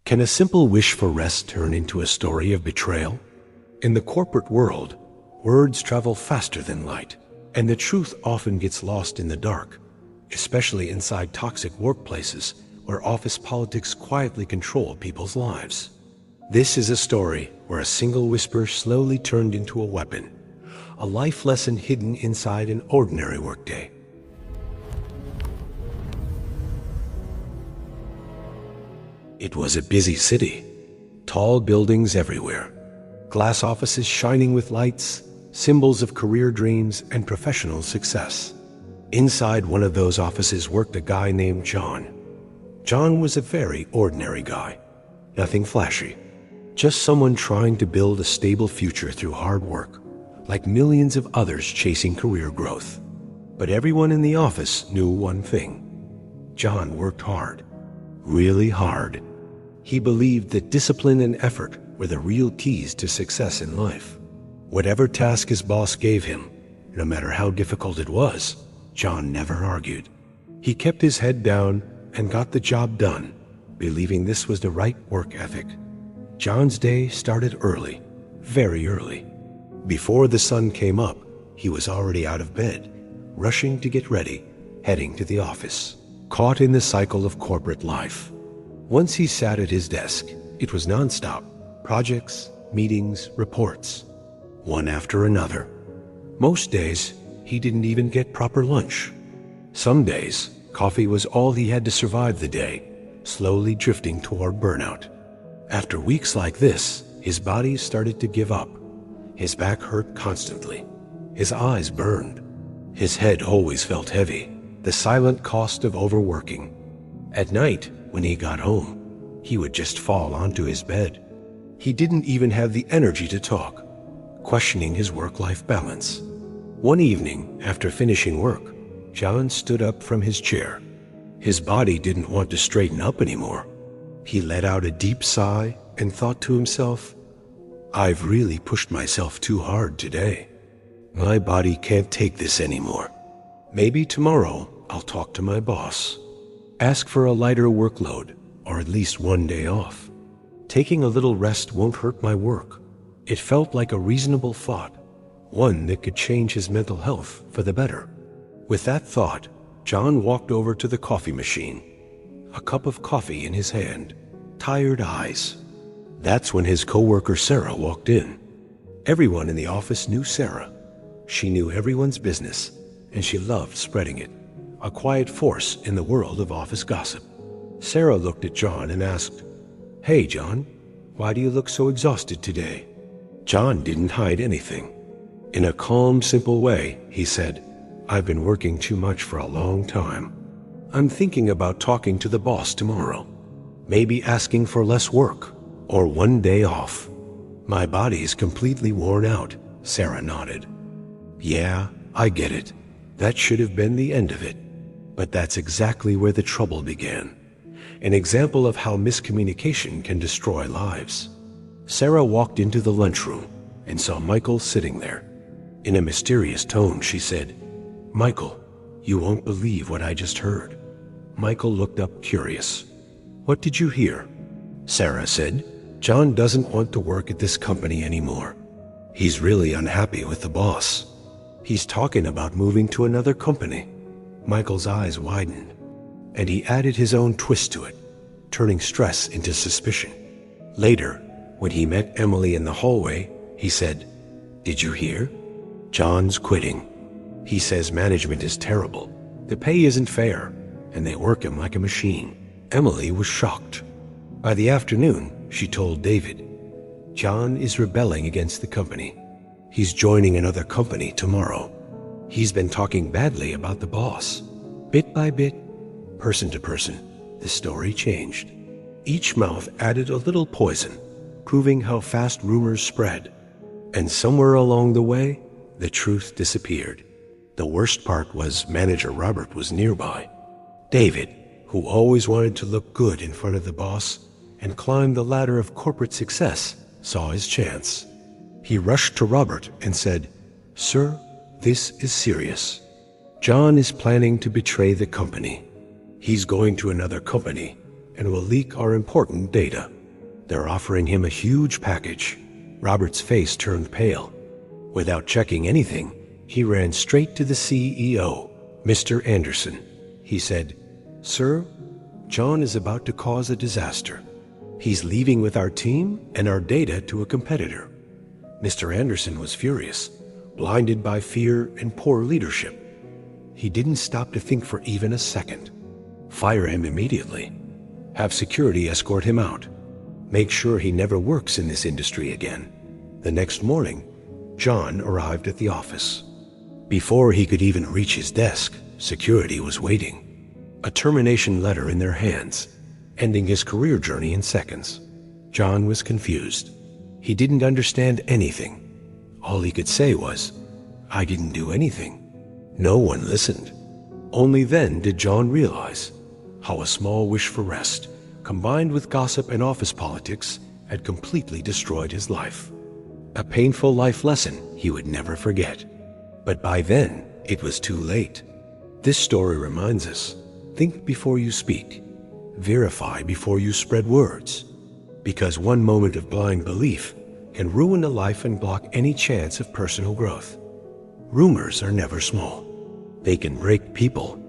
Can a simple wish for rest turn into a story of betrayal? In the corporate world, words travel faster than light, and the truth often gets lost in the dark, especially inside toxic workplaces where office politics quietly control people's lives. This is a story where a single whisper slowly turned into a weapon, a life lesson hidden inside an ordinary workday. It was a busy city, tall buildings everywhere, glass offices shining with lights, symbols of career dreams and professional success. Inside one of those offices worked a guy named John. John was a very ordinary guy, nothing flashy, just someone trying to build a stable future through hard work, like millions of others chasing career growth. But everyone in the office knew one thing. John worked hard, really hard. He believed that discipline and effort were the real keys to success in life. Whatever task his boss gave him, no matter how difficult it was, John never argued. He kept his head down and got the job done, believing this was the right work ethic. John's day started early, very early. Before the sun came up, he was already out of bed, rushing to get ready, heading to the office, caught in the cycle of corporate life. Once he sat at his desk, it was nonstop. Projects, meetings, reports, one after another. Most days, he didn't even get proper lunch. Some days, coffee was all he had to survive the day, slowly drifting toward burnout. After weeks like this, his body started to give up. His back hurt constantly. His eyes burned. His head always felt heavy, the silent cost of overworking. At night, when he got home, he would just fall onto his bed. He didn't even have the energy to talk, questioning his work-life balance. One evening, after finishing work, John stood up from his chair. His body didn't want to straighten up anymore. He let out a deep sigh and thought to himself, "I've really pushed myself too hard today. My body can't take this anymore. Maybe tomorrow I'll talk to my boss. Ask for a lighter workload, or at least one day off. Taking a little rest won't hurt my work." It felt like a reasonable thought, one that could change his mental health for the better. With that thought, John walked over to the coffee machine, a cup of coffee in his hand, tired eyes. That's when his coworker Sarah walked in. Everyone in the office knew Sarah. She knew everyone's business, and she loved spreading it, a quiet force in the world of office gossip. Sarah looked at John and asked, "Hey, John, why do you look so exhausted today?" John didn't hide anything. In a calm, simple way, he said, "I've been working too much for a long time. I'm thinking about talking to the boss tomorrow, maybe asking for less work or one day off. My body's completely worn out." Sarah nodded. "Yeah, I get it. That should have been the end of it. But that's exactly where the trouble began. An example of how miscommunication can destroy lives." Sarah walked into the lunchroom and saw Michael sitting there. In a mysterious tone, she said, "Michael, you won't believe what I just heard." Michael looked up curious. "What did you hear?" Sarah said, "John doesn't want to work at this company anymore. He's really unhappy with the boss. He's talking about moving to another company." Michael's eyes widened, and he added his own twist to it, turning stress into suspicion. Later, when he met Emily in the hallway, he said, "Did you hear? John's quitting. He says management is terrible. The pay isn't fair, and they work him like a machine." Emily was shocked. By the afternoon, she told David, "John is rebelling against the company. He's joining another company tomorrow. He's been talking badly about the boss." Bit by bit, person to person, the story changed. Each mouth added a little poison, proving how fast rumors spread. And somewhere along the way, the truth disappeared. The worst part was manager Robert was nearby. David, who always wanted to look good in front of the boss and climb the ladder of corporate success, saw his chance. He rushed to Robert and said, "Sir, this is serious. John is planning to betray the company. He's going to another company and will leak our important data." They're offering him a huge package. Robert's face turned pale. Without checking anything, he ran straight to the CEO, Mr. Anderson. He said, "Sir, John is about to cause a disaster. He's leaving with our team and our data to a competitor." Mr. Anderson was furious, blinded by fear and poor leadership. He didn't stop to think for even a second. Fire him immediately. Have security escort him out. Make sure he never works in this industry again. The next morning, John arrived at the office. Before he could even reach his desk, security was waiting. A termination letter in their hands, ending his career journey in seconds. John was confused. He didn't understand anything. All he could say was, "I didn't do anything." No one listened. Only then did John realize how a small wish for rest, combined with gossip and office politics, had completely destroyed his life. A painful life lesson he would never forget. But by then, it was too late. This story reminds us, think before you speak. Verify before you spread words. Because one moment of blind belief can ruin a life and block any chance of personal growth. Rumors are never small. They can break people